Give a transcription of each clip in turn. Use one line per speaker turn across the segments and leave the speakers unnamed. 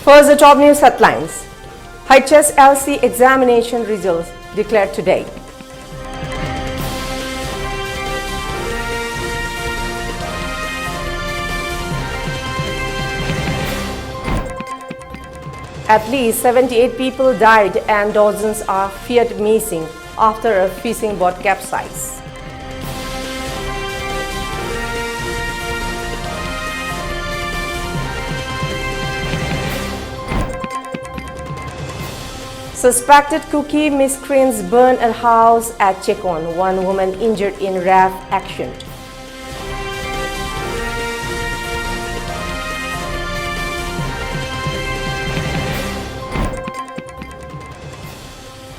First, the top news headlines. HSLC examination results declared today. At least 78 people died and dozens are feared missing after a fishing boat capsized. Suspected cookie miscreants burned a house at Chekon. One woman injured in RAF action.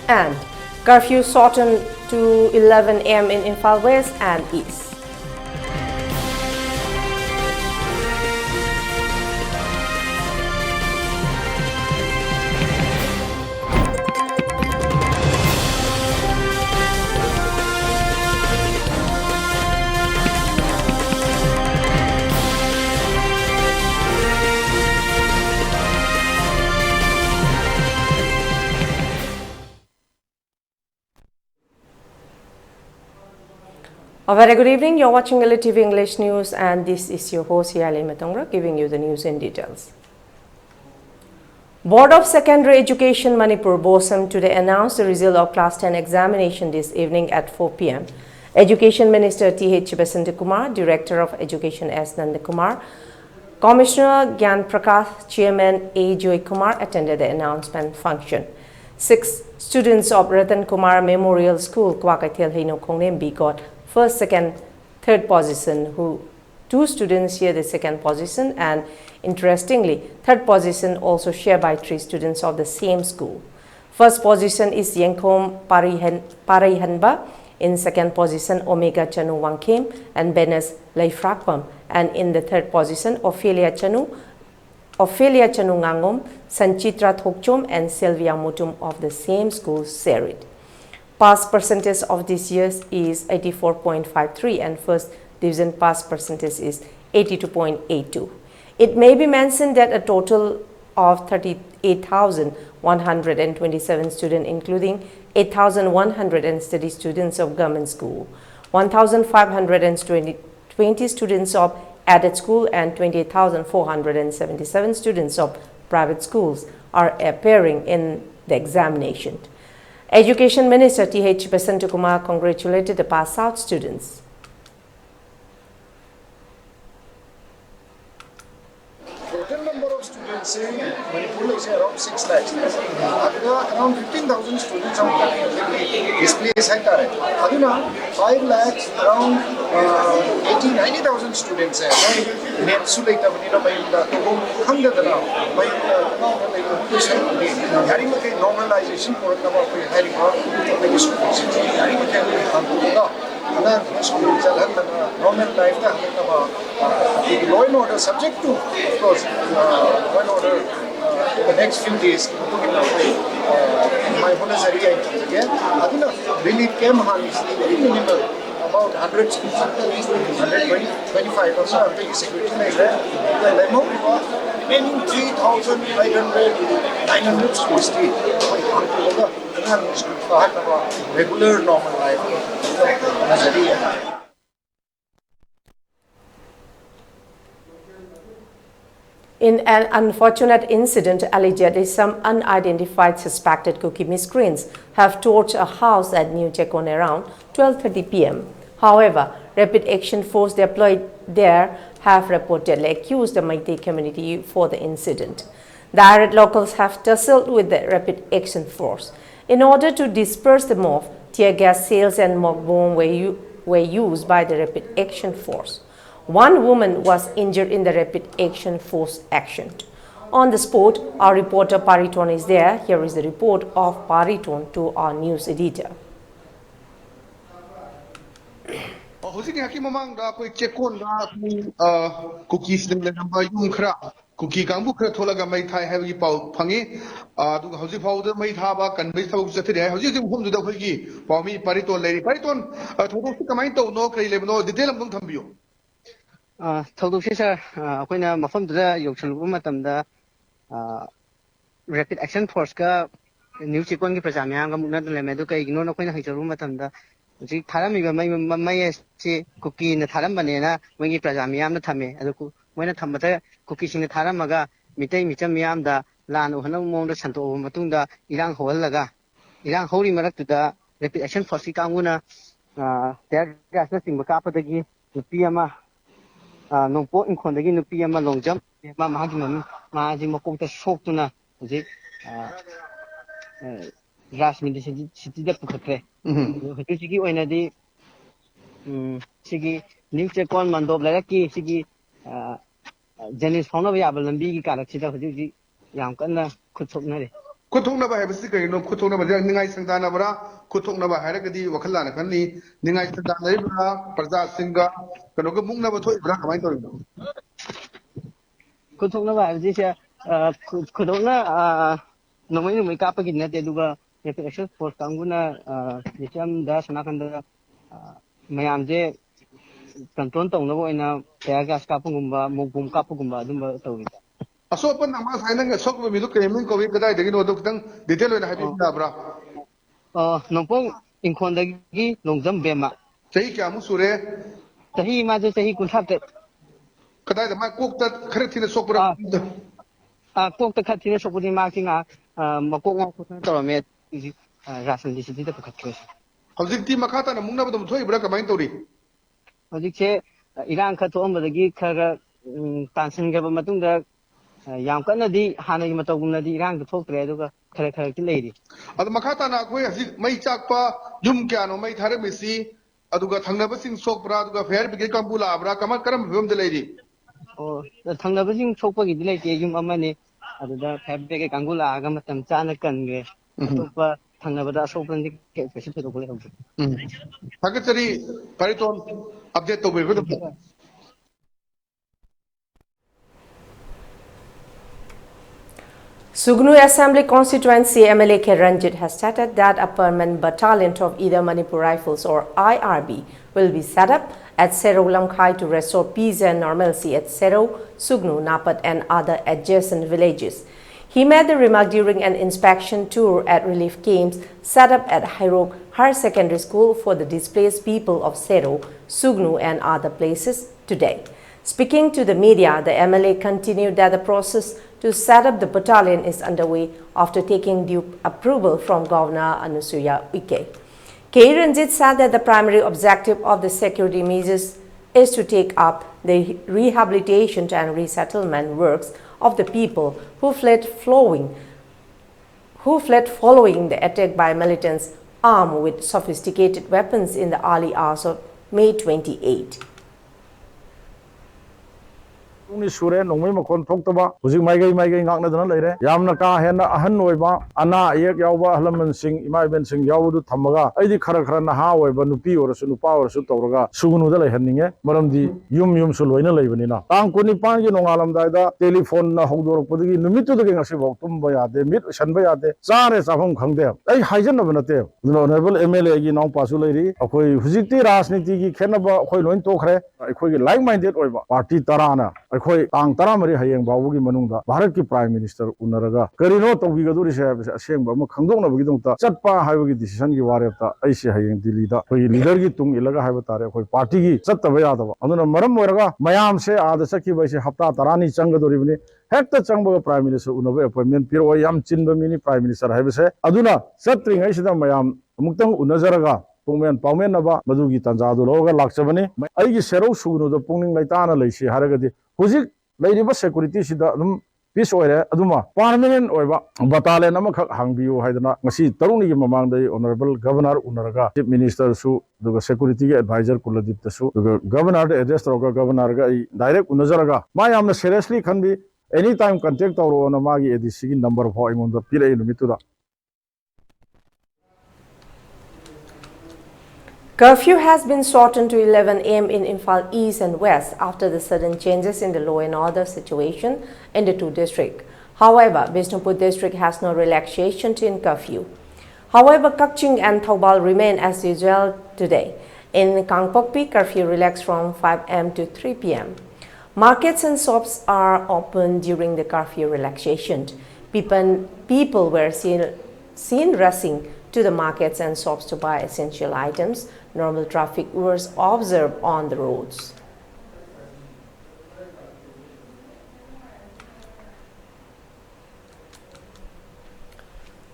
And curfew shortened to 11 a.m. in Imphal West and East. A very good evening. You're watching ELITETV English News and this is your host Heeyai giving you the news in details. Board of Secondary Education Manipur BOSEM today announced the result of Class 10 examination this evening at 4 p.m. Education Minister T.H. Basantakumar, Director of Education S. Nandakumar, Commissioner Gyan Prakash, Chairman A. Joy Kumar attended the announcement function. 6 students of Ratan Kumar Memorial School, Kwakathil Hino Kongnembi got first, second, third position, 2 students share the second position, and interestingly, third position also shared by 3 students of the same school. First position is Yengkom Parihanba, in second position Omega Chanu Wangkim and Benes Laifrakpam, and in the third position Ophelia Chanu Ngangom, Sanchitra Thokchom and Sylvia Mutum of the same school shared. Pass percentage of this year is 84.53 and first division pass percentage is 82.82. It may be mentioned that a total of 38,127 students, including 8,130 students of government school, 1,520 students of aided school and 28,477 students of private schools are appearing in the examination. Education Minister T.H. Basantakumar congratulated the pass-out students.
Total number of students in Manipur is around 6 lakhs. Around 15,000 students are displaced. 5 lakhs, around 90,000 students. Normalization for normal life, law and order subject to, of course, law and order the next few days. My bonus area again. Really came very minimal, about 100 schools, 125 or so. Security like that. The Leima remaining 3,500 schools still. Regular normal life.
In an unfortunate incident, allegedly some unidentified suspected cookie miscreants have torched a house at New Chekon around 12:30 p.m. However, Rapid Action Force deployed there have reportedly accused the Meitei community for the incident. The irate locals have tussled with the Rapid Action Force. In order to disperse the mob, tear gas shells and mock bomb were used by the Rapid Action Force. One woman was injured in the Rapid Action Force action. On the spot, our reporter Pariton is there. Here is the report of Pariton to our news editor.
Cookie Gambu Tolaga may tie heavy pau pangi, Hausi powder may have a conveyed house at the house home to the Hagi, for me, Pariton, Lady Pariton, Tokamento, no Kraylev, no detail of Montambu.
Told Fisher, when I'm from the Yokshan Rumatam, rapid action force ka new chikon ki praja myam ga mukna le me du kai igno na koina hijaru matam da ji tharam mi mai si cookie na tharam bane na moi gi praja myam na thame adu ku moi na thamata cookie sing na tharam maga mitai micham myam da lan uhana mong da santo matung da irang hol laga irang hori marak tu da rapid action force ki kanguna ter gas na sing ka pa da gi nupi ama nongpo inkhon da gi nupi ama longjam ma ma gi ma ji makok ta sok tu na ji Rasmini city da pukatre hotu sigi oina di sigi new chekon mandob la ki sigi jenis phone ba yabal lambi ki karak sida hoju ji yam kanna khuthokna re
kuthokna ba habsi kai no kuthokna ba ningai sangdana bara kuthokna ba haragadi wakhala na kanni ningai sangdana re bra praja singa kano ga mungna ba thoi bra kamai tori
kuthokna ba habsi se kuthokna nomai nomai ka pa ginna te duga rapid action force kanguna jam da sanakan da mayam je control tawna bo ina tear gas ka pungumba mugum ka pungumba adumba tawida
asopan nama sainang sok ba milu kremin ko wi kadai degi no dok tang detail na habi na bra
nongpong inkhondagi longjam bema
sahi kya mu sure
sahi ma je sahi kunthate
kadai da ma kok ta khare thina sok bra
kok ta khathina sokudi ma kinga makok nga khutna tawme rasan disiti da pukhatwe
hojik ti makata na mungna ba dum thoi bra kamai tori
hojik che irang kha thombadagi khara tansin ga matung da yam kana di hana gi matogumna di irang da thoktre aduga khara khara ki leiri
ad makata na khoi hojik mai chakpa jum kya no mai thare misi aduga thangna ba sing sok bra aduga fair bi kam bula bra kamal karam bhum de leiri
thangna ba sing sokpa gi leite yum amane aduda fair bi kangula aga matam chana kange atopa thangna ba da sokpan di ke pesi to ko le hom
thagachari pariton update to be good
Sugnu Assembly Constituency MLA K. Ranjit has stated that a permanent battalion of either Manipur Rifles or IRB will be set up at Sero Lamkhai to restore peace and normalcy at Sero, Sugnu, Napat and other adjacent villages. He made the remark during an inspection tour at relief camps set up at Hairok Higher Secondary School for the displaced people of Sero, Sugnu and other places today. Speaking to the media, the MLA continued that the process to set up the battalion is underway after taking due approval from Governor Anusuya Uike. K. Ranjit said that the primary objective of the security measures is to take up the rehabilitation and resettlement works of the people who fled following the attack by militants armed with sophisticated weapons in the early hours of May 28.
Sure nongmai makon thoktoba hujik maigai ngakna dana leire yamna ka hena ahan oiba ana ayek yawba halaman sing imai ben sing yawdu thamaga aidi khara na ha oiba nupi orasu nupa orasu tawraga sugunu da lehanninge maramdi yum su loina leibanina tang kuni pan gi nongalam daida telephone na hogdorok podigi numitu de ngasi bok tumba yade mit sanba yade sare safam khangde ai haijan na banate honorable MLA gi nong pasu leiri akoi hujikti rajniti gi khenaba akoi loin tokre akoi gi like minded oiba party tarana akoi tang taramari hayeng bawugi manungda bharat ki prime minister unaraga karino tawgi gaduri se aseng ba ma khangdokna bagi dongta chatpa haibagi decision gi warepta aise hayeng delhi da koi leader gi tung ilaga haiba tare koi party gi chattaba yadaba aduna maram moiraga mayam se ada sakhi bai se hafta tarani changadori bini hekta changba prime minister unaba appointment piro yam chinba mini prime minister haiba se aduna chatring aisida mayam muktang unajaraga Pungmen Paumen Naba, Madugi Tanzado Loga Laksabani, Aigi Sero Sugno, the Punging Laitana Laishi Haragadi, Huzik, Lady Security Sidam, Peace Oire, Aduma, Parliament or Battalion Namaka Hangbiu Haidana, Masi Taruni among the Honorable Governor Unaraga, Chief Minister Su, the Security Advisor Kuladip Su, the Governor, the address of Governor Direct Unazaraga. My am seriously can be anytime contact or on a Magi at the second number of him on the Pila in Mitura.
Curfew has been shortened to 11 a.m. in Imphal East and West after the sudden changes in the law and order situation in the two districts. However, Bishnupur district has no relaxation in curfew. However, Kakching and Thoubal remain as usual today. In Kangpokpi, curfew relaxed from 5 a.m. to 3 p.m. Markets and shops are open during the curfew relaxation. People were seen rushing to the markets and shops to buy essential items. Normal traffic was observed on the roads.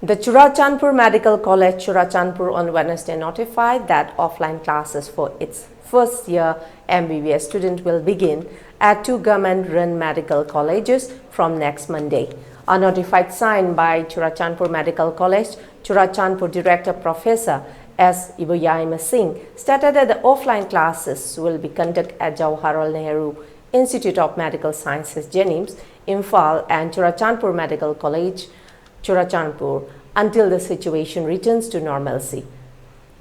The Churachandpur Medical College, Churachandpur, on Wednesday notified that offline classes for its first-year MBBS student will begin at 2 government-run medical colleges from next Monday. A notified sign by Churachandpur Medical College, Churachandpur Director Professor S. Heeyai Singh stated that the offline classes will be conducted at Jawaharlal Nehru Institute of Medical Sciences, Jennings, Imphal, and Churachandpur Medical College, Churachandpur, until the situation returns to normalcy.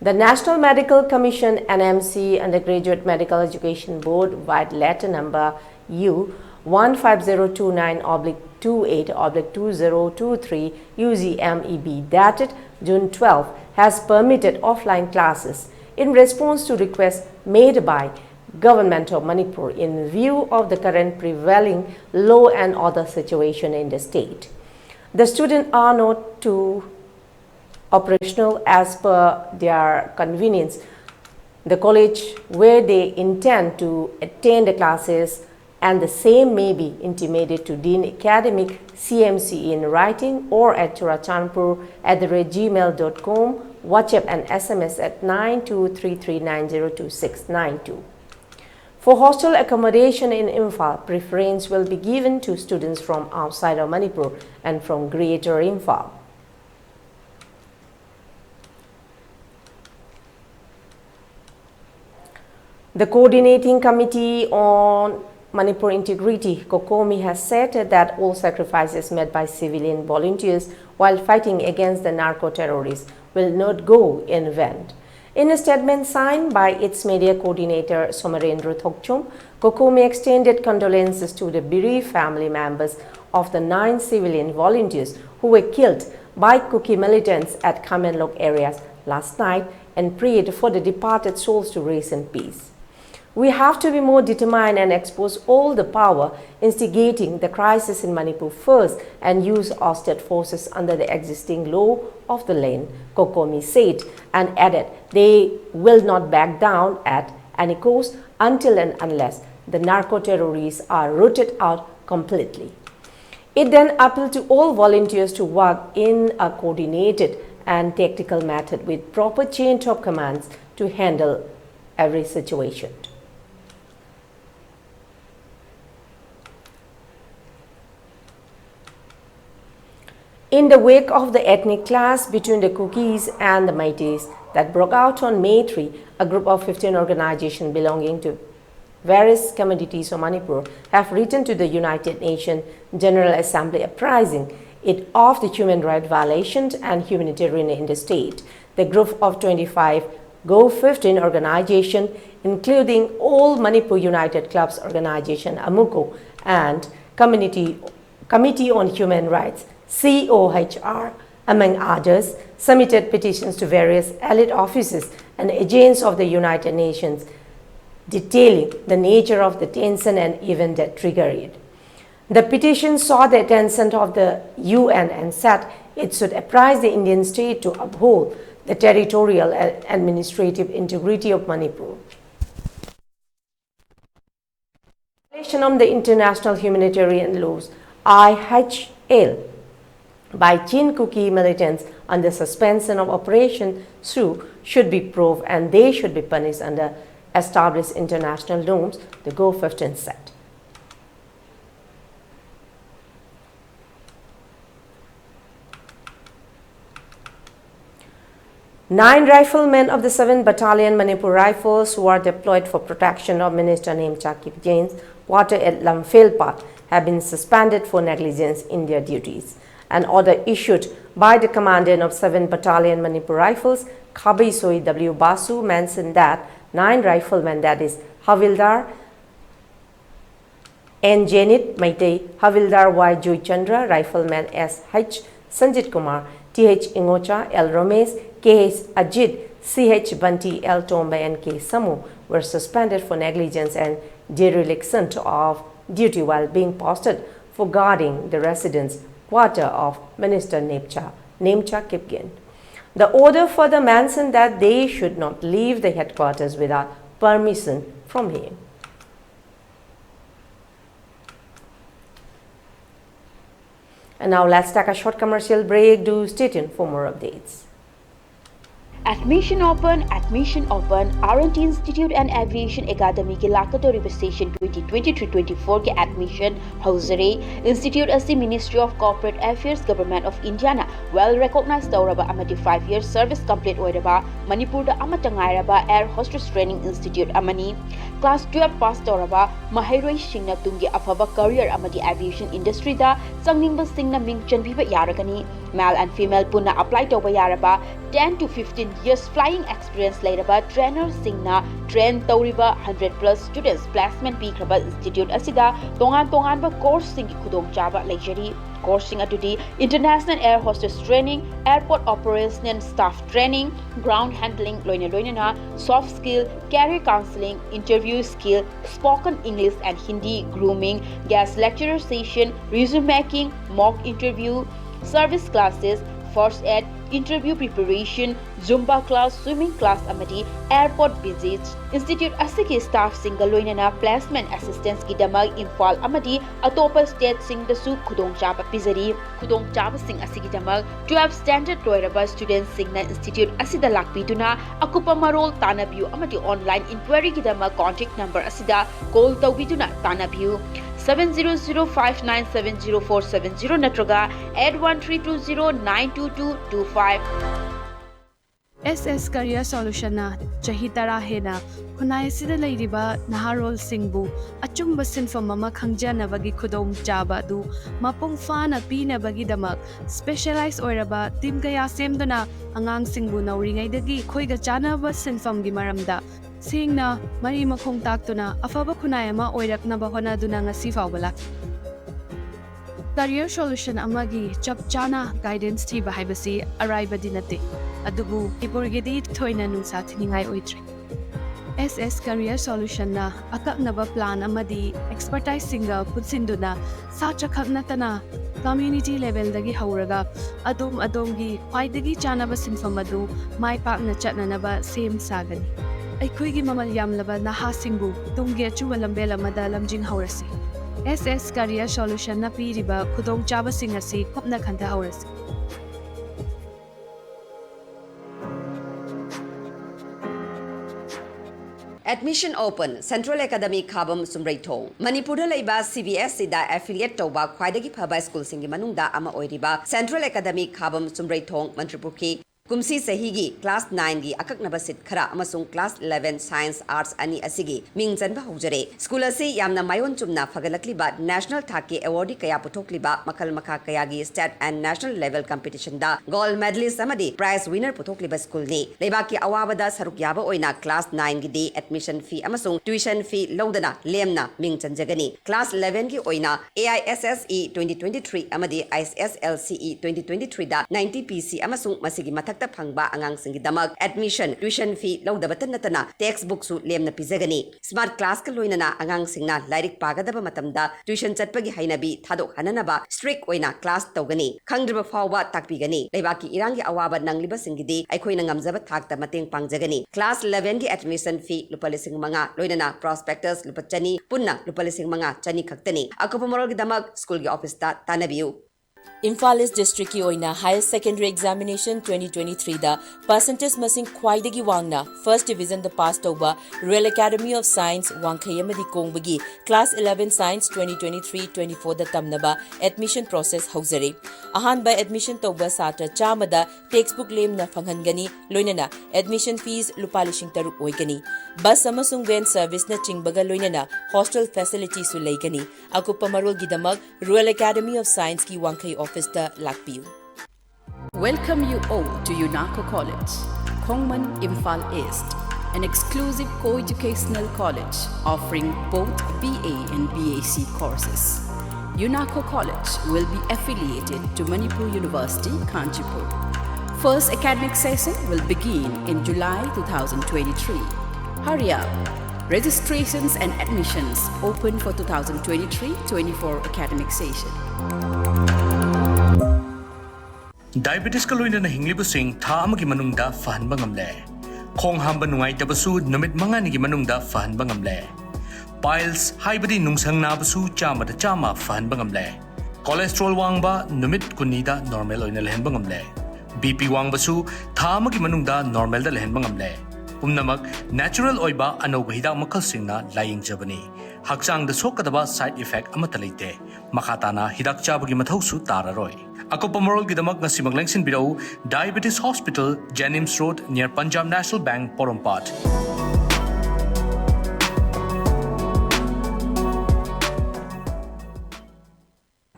The National Medical Commission NMC Undergraduate Medical Education Board via letter number U 15029/28/2023 UZMEB dated June 12 has permitted offline classes in response to requests made by Government of Manipur in view of the current prevailing law and order situation in the state. The students are not too operational as per their convenience. The college where they intend to attend the classes and the same may be intimated to Dean Academic CMC in writing or at churachandpur@gmail.com, WhatsApp and SMS at 9233902692. For hostel accommodation in Imphal, preference will be given to students from outside of Manipur and from Greater Imphal. The Coordinating Committee on Manipur Integrity, COCOMI, has said that all sacrifices made by civilian volunteers while fighting against the narco-terrorists will not go in vain. In a statement signed by its media coordinator Somarendra Thokchum, COCOMI extended condolences to the bereaved family members of the 9 civilian volunteers who were killed by Kuki militants at Khamenlok areas last night and prayed for the departed souls to rest in peace. We have to be more determined and expose all the power instigating the crisis in Manipur first and use our state forces under the existing law of the land, COCOMI said, and added they will not back down at any cost until and unless the narco-terrorists are rooted out completely. It then appealed to all volunteers to work in a coordinated and tactical method with proper chain of commands to handle every situation. In the wake of the ethnic clash between the Kukis and the Meiteis that broke out on May 3, a group of 15 organizations belonging to various communities of Manipur have written to the United Nations General Assembly apprising it of the human rights violations and humanitarian in the state. The group of 25 Go15 organizations, including all Manipur United Clubs Organization AMUCO and Committee on Human Rights COHR, among others, submitted petitions to various elite offices and agents of the United Nations detailing the nature of the tension and event that triggered it. The petition sought the attention of the UN and said it should apprise the Indian state to uphold the territorial and administrative integrity of Manipur. Violation of the international humanitarian laws, IHL, by Chin Kuki militants under suspension of Operation Through should be proved and they should be punished under established international norms, the Go15 said. Nine riflemen of the 7th Battalion Manipur Rifles who are deployed for protection of Minister Nemchakip Jain's quarter at Lamphel have been suspended for negligence in their duties. An order issued by the commandant of 7th Battalion Manipur Rifles, Khabisoi W. Basu, mentioned that 9 riflemen, that is Havildar N. Janit Maitei, Havildar Y. Joy Chandra, Rifleman S. H. Sanjit Kumar, T. H. Ingocha, L. Ramesh, K. H. Ajit, CH Bunty, L Tomba and K Samu were suspended for negligence and dereliction of duty while being posted for guarding the residence quarter of Minister Nemcha Kipgin. The order further mentioned that they should not leave the headquarters without permission from him. And now let's take a short commercial break. Do stay tuned for more updates.
Admission open, R&T Institute and Aviation Academy के लाकतोरी session 2023-24 के admission Hausare Institute as the Ministry of Corporate Affairs Government of India na well recognized Tauraba amadi 5-year service complete oiraba Manipur da amatangairaba Air Hostess Training Institute amani class 12 pass Tauraba Mahairoi Singna tungi afaba career amadi aviation industry da sangningba singna ming chanbiba yaragani male and female punna apply tauba yaraba 10 to 15 years flying experience later trainer singna train tauriba 100+ students placement pikraba institute asida tongan ba course sing khudong chaba leijari course sing atudi international air hostess training airport operation and staff training ground handling loina soft skill career counseling interview skill spoken english and hindi grooming guest lecturer session resume making mock interview service classes first aid interview preparation zumba class swimming class amadi airport visits institute asiki staff single loinana placement assistance ki damag infal amadi atopa state sing da su khudong chaba pizari khudong chaba sing asiki damag 12 standard loiraba students singna institute asida lakpiduna akupa marol tanabiu amadi online inquiry ki damag contact number asida call tawbiduna tanabiu 7005970470 natraga 8132092225
SS Career Solution na chahi tara hena khunai sida leiriba naharol singbu achumba sinfam ama khangjanabagi khudong chaba du mapung fana pinabagi damak specialized oiraba team kaya semduna angang singbu nauringai dagi khoiga chanaba sinfam gi maramda singna mari makhong taktuna afaba khunai ama oiraknaba honaduna ngasi fawbala Career Solution amagi chap chana guidance thiba haibasi araiba dinate adubu iburgedi thoina nungsa thiningai oitre SS Career Solution na akaknaba plan amadi expertise singa putsinduna sacha khaknatana community level dagi hauraga adom gi khwaidagi chanaba sinfamadu mai pakna chatnanaba same sagani aikhoigi mamal yamlaba naha singbu tungge chuwa lambela mada lamjing haurasi SS Career Solution na piriba khudong chaba singasi khopna khanta haurasi
Admission open Central Academy Khabam Sumraithong Manipur Leiba CBS da affiliate toba khwaidagi phaba school singi manungda ama oiriba Central Academy Khabam Sumraithong Manipur ki Kumsi Sahigi Class 9 gi akaknaba sit khara amasung Class 11 Science Arts ani asigi mingjanba hojare School asi yamna mayon chumna fagalakliba National Thaki award kaya puthokliba makal makha kaya gi state and national level competition da gold medalist amadi prize winner puthokliba school ni leiba ki awabada saruk yaba oina Class 9 gi di admission fee amasung tuition fee lodana lemna mingjanjagani Class 11 gi oina AISSE 2023 amadi ISSLCE 2023 da 90 PC amasung masigi mathak phangba angang singi damak admission tuition fee lodabatan natana textbook su lemna pizagani smart class ka loinana angang singna lairik pagadaba matamda tuition chatpagi hainabi thadok hananaba strict oina class tawgani khangdriba fawba takpigani leibaki irangi awaba nangliba singidi aikhoina ngamjaba thakta mateng pangjagani class 11 gi admission fee lupa lising manga loinana prospectus lupa chani punna lupa lising manga chani khaktani akupa morol gi damak school gi office ta tanabiu
Imphal East District ki oina Higher Secondary Examination 2023 da percentage masing khwaidagi wangna First Division da pass tauba Royal Academy of Science Wangkhayamadi Kongbagi Class 11 Science 2023-24 da tamnaba admission process hauzare ahan by admission tauba satra chamada textbook lemna fanghangani loinana admission fees lupalishing taruk oigani bus amasung van service na chingbaga loinana hostel facility su leigani akupa marol gidamag Royal Academy of Science ki Wangkhay office da lakpiu.
Welcome you all to UNACO College, Kongman Imphal East, an exclusive co-educational college offering both BA and BAC courses. UNACO College will be affiliated to Manipur University, Kanchipur. First academic session will begin in July 2023. Hurry up! Registrations and admissions open for 2023-24 academic session.
Diabetes ka loina na hinglibusing tha amagi manungda fahanba ngamle. Khong hamba nungai tabasu numit mga nigi manungda fahanba ngamle. Piles haibadi nungsang nabasu chama da chama fahanba ngamle. Cholesterol wangba numit kunida normal oina lehenba ngamle. BP wangbasu tha amagi manungda normal da lehenba ngamle. Umnamak natural oiba anauba hidak makalsingna laying jabani. Haksang da sokadaba side effect amata leite. Makatana hidak chabagi mathausu tararoi. Ako pamorol gidamak na simaglengsin bidau Diabetes Hospital, Jennings Road near Punjab National Bank, Porompat.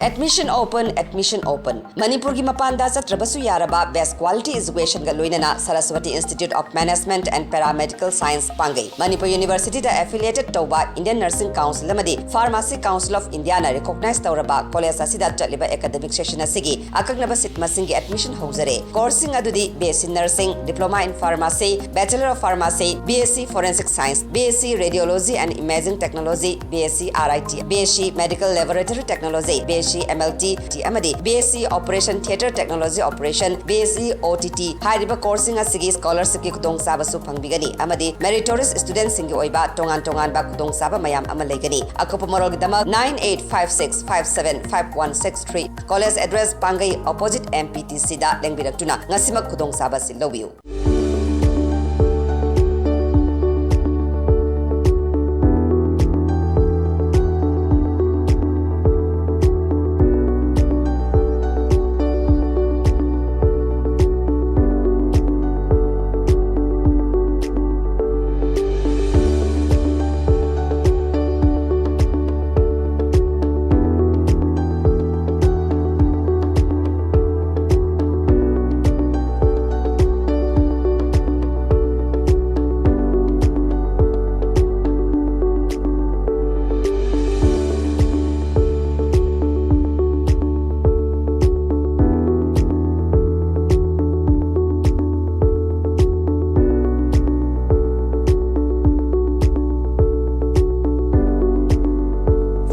Admission open, admission open. Manipur ki mapanda satrabasu yaraba best quality education ga loinana Saraswati Institute of Management and Paramedical Science Pangai. Manipur University da affiliated tawba Indian Nursing Council amadi Pharmacy Council of India na recognized tawraba college asida chaliba academic session asigi akagnaba sit masingi admission hozare. Coursing adudi BSc Nursing, Diploma in Pharmacy, Bachelor of Pharmacy, BSc Forensic Science, BSc Radiology and Imaging Technology, BSc RIT, BSc Medical Laboratory Technology, BSc MLT, Amadi, BSc Operation Theatre Technology Operation, BSc OTT, Hariba coursing asigi scholarship ki kudong saba su pangbigani, Amadi, meritorious students singi oiba tongan ba kudong saba mayam amalegani. Ako pamorol gidama 9856575163. College address Pangai opposite MPTC da lengbidaktuna ngasimak kudong saba silawiu.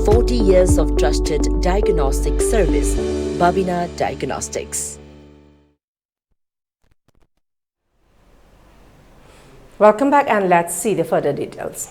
40 years of trusted diagnostic service, Babina Diagnostics.
Welcome back, and let's see the further details.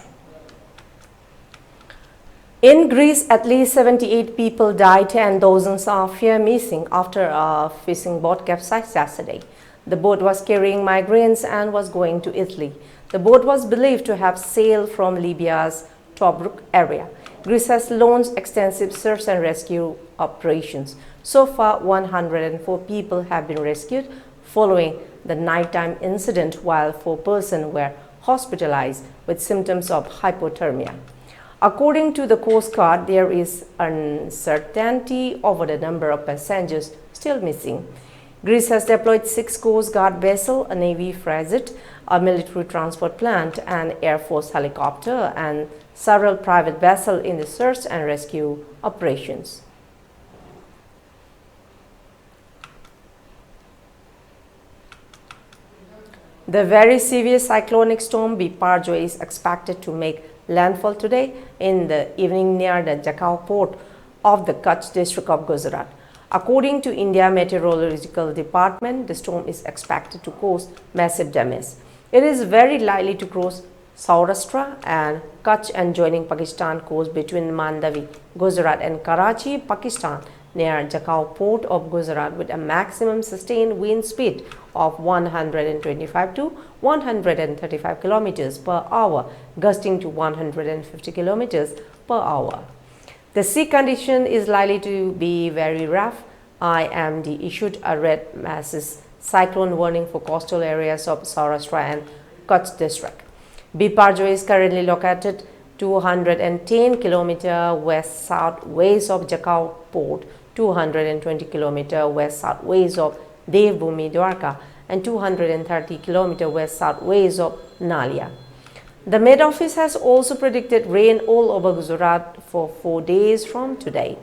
In Greece, at least 78 people died and dozens are feared missing after a fishing boat capsized yesterday. The boat was carrying migrants and was going to Italy. The boat was believed to have sailed from Libya's Tobruk area. Greece has launched extensive search and rescue operations. So far, 104 people have been rescued following the nighttime incident, while 4 persons were hospitalized with symptoms of hypothermia. According to the Coast Guard, there is uncertainty over the number of passengers still missing. Greece has deployed 6 Coast Guard vessels, a Navy frigate, a military transport plant, an Air Force helicopter, and several private vessels in the search and rescue operations. The very severe cyclonic storm Biparjoy is expected to make landfall today in the evening near the Jakau port of the Kutch district of Gujarat. According to India Meteorological Department, the storm is expected to cause massive damage. It is very likely to cross Saurashtra and Kutch and joining Pakistan coast between Mandavi, Gujarat and Karachi, Pakistan, near Jakau port of Gujarat, with a maximum sustained wind speed of 125 to 135 kilometers per hour, gusting to 150 kilometers per hour. The sea condition is likely to be very rough. IMD issued a red masses cyclone warning for coastal areas of Saurashtra and Kutch district. Biparjoy is currently located 210 km west-southwest of Jakau port, 220 km west-southwest of Devbhumi Dwarka, and 230 km west-southwest of Nalia. The Met Office has also predicted rain all over Gujarat for 4 days from today.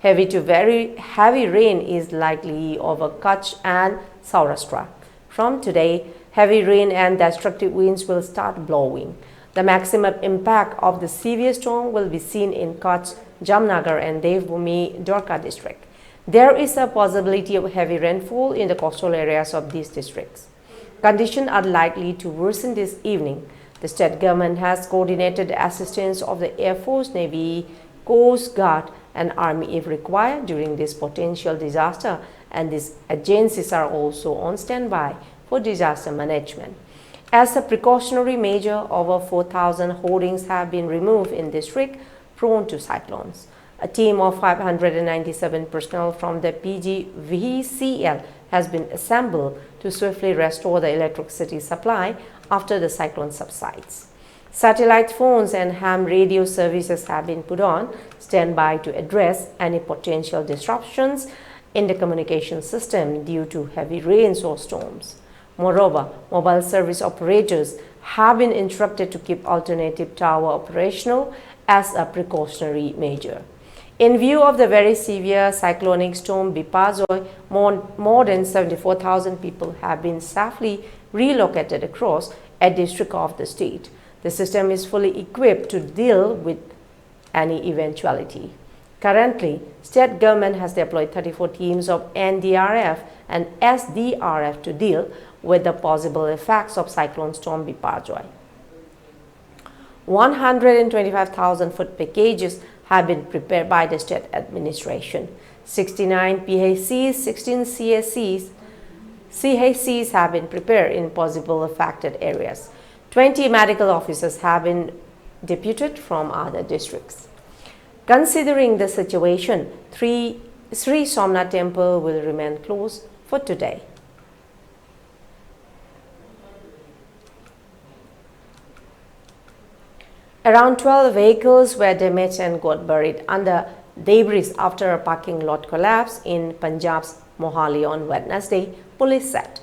Heavy to very heavy rain is likely over Kutch and Saurashtra. From today, heavy rain and destructive winds will start blowing. The maximum impact of the severe storm will be seen in Kutch, Jamnagar and Devbhumi, Dorka district. There is a possibility of heavy rainfall in the coastal areas of these districts. Conditions are likely to worsen this evening. The state government has coordinated the assistance of the Air Force, Navy, Coast Guard and Army if required during this potential disaster, and these agencies are also on standby for disaster management. As a precautionary measure, over 4,000 hoardings have been removed in districts prone to cyclones. A team of 597 personnel from the PGVCL has been assembled to swiftly restore the electricity supply after the cyclone subsides. Satellite phones and ham radio services have been put on standby to address any potential disruptions in the communication system due to heavy rains or storms. Moreover, mobile service operators have been instructed to keep alternative tower operational as a precautionary measure. In view of the very severe cyclonic storm Biparjoy, more than 74,000 people have been safely relocated across a district of the state. The system is fully equipped to deal with any eventuality. Currently, state government has deployed 34 teams of NDRF and SDRF to deal with the possible effects of cyclone storm Biparjoy. 125,000 food packages have been prepared by the state administration. 69 PHCs, 16 CHCs have been prepared in possible affected areas. 20 medical officers have been deputed from other districts. Considering the situation, Sri Somnath Temple will remain closed for today. Around 12 vehicles were damaged and got buried under debris after a parking lot collapse in Punjab's Mohali on Wednesday, police said.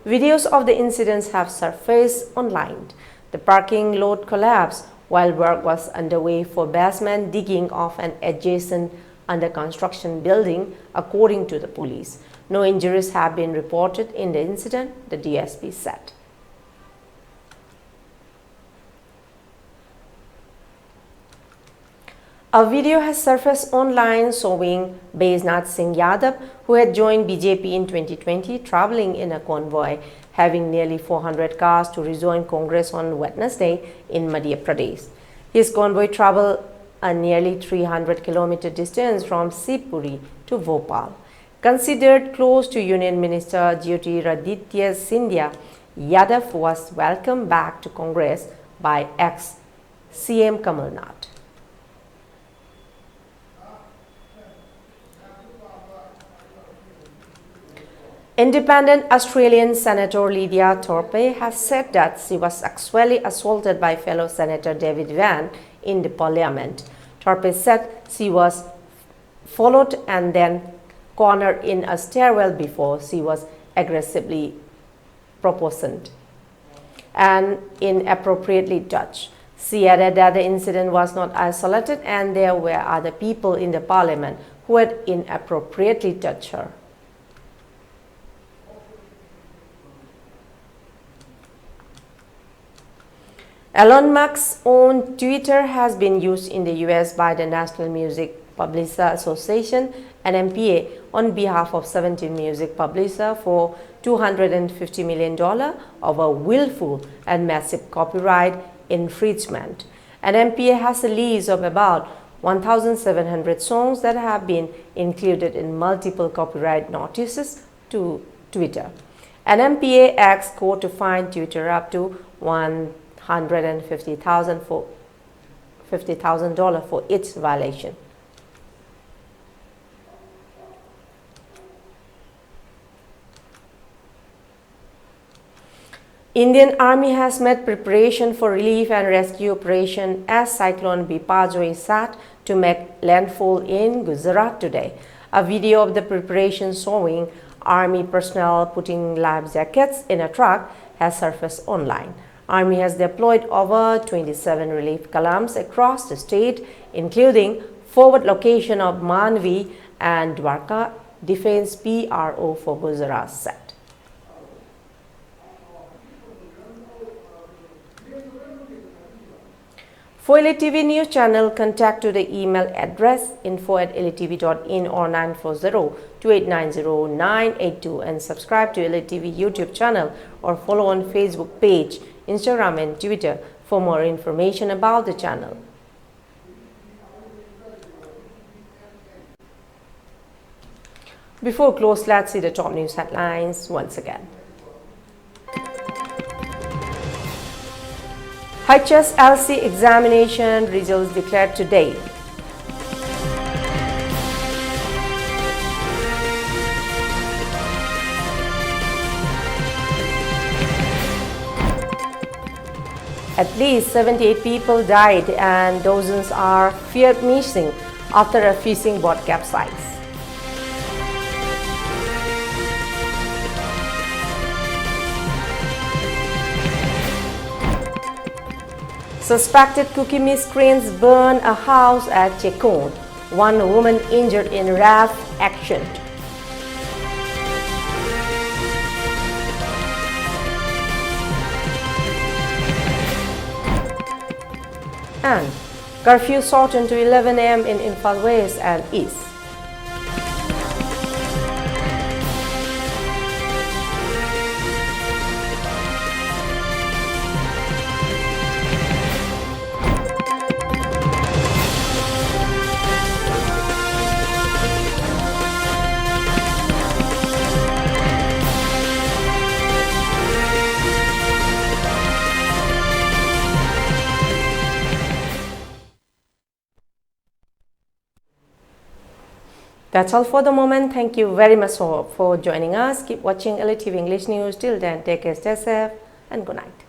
Videos of the incidents have surfaced online. The parking lot collapsed while work was underway for basement digging of an adjacent under construction building, according to the police. No injuries have been reported in the incident, the DSP said. A video has surfaced online showing Baijnath Singh Yadav, who had joined BJP in 2020, traveling in a convoy having nearly 400 cars to rejoin Congress on Wednesday in Madhya Pradesh. His convoy traveled a nearly 300-kilometer distance from Shivpuri to Bhopal. Considered close to Union Minister Jyotiraditya Scindia, Yadav was welcomed back to Congress by ex-CM Kamal Nath. Independent Australian Senator Lydia Thorpe has said that she was sexually assaulted by fellow Senator David Van in the Parliament. Thorpe said she was followed and then cornered in a stairwell before she was aggressively proposed and inappropriately touched. She added that the incident was not isolated and there were other people in the Parliament who had inappropriately touched her. Elon Musk's own Twitter has been used in the US by the National Music Publishers Association, NMPA, on behalf of 17 music publishers for $250 million over willful and massive copyright infringement. NMPA has a list of about 1,700 songs that have been included in multiple copyright notices to Twitter. NMPA asks court to fine Twitter up to $150,000 for its violation. Indian Army has made preparation for relief and rescue operation as Cyclone Biparjoy is set to make landfall in Gujarat today. A video of the preparation showing Army personnel putting life jackets in a truck has surfaced online. Army has deployed over 27 relief columns across the state, including forward location of Manvi and Dwarka Defense PRO for Gujarat said. For ELITETV News Channel, contact to the email address info@elitetv.in or 940-2890-982 and subscribe to ELITETV YouTube channel or follow on Facebook page, Instagram and Twitter for more information about the channel. Before close, let's see the top news headlines once again. HSLC examination results declared today. At least 78 people died and dozens are feared missing after a fishing boat capsized. Suspected cookie miscreants burn a house at Chekon. One woman injured in raft action. And curfew shortened to 11 a.m. in Imphal West and East. That's all for the moment. Thank you very much for joining us. Keep watching ELITETV English News. Till then, take care, stay safe, and good night.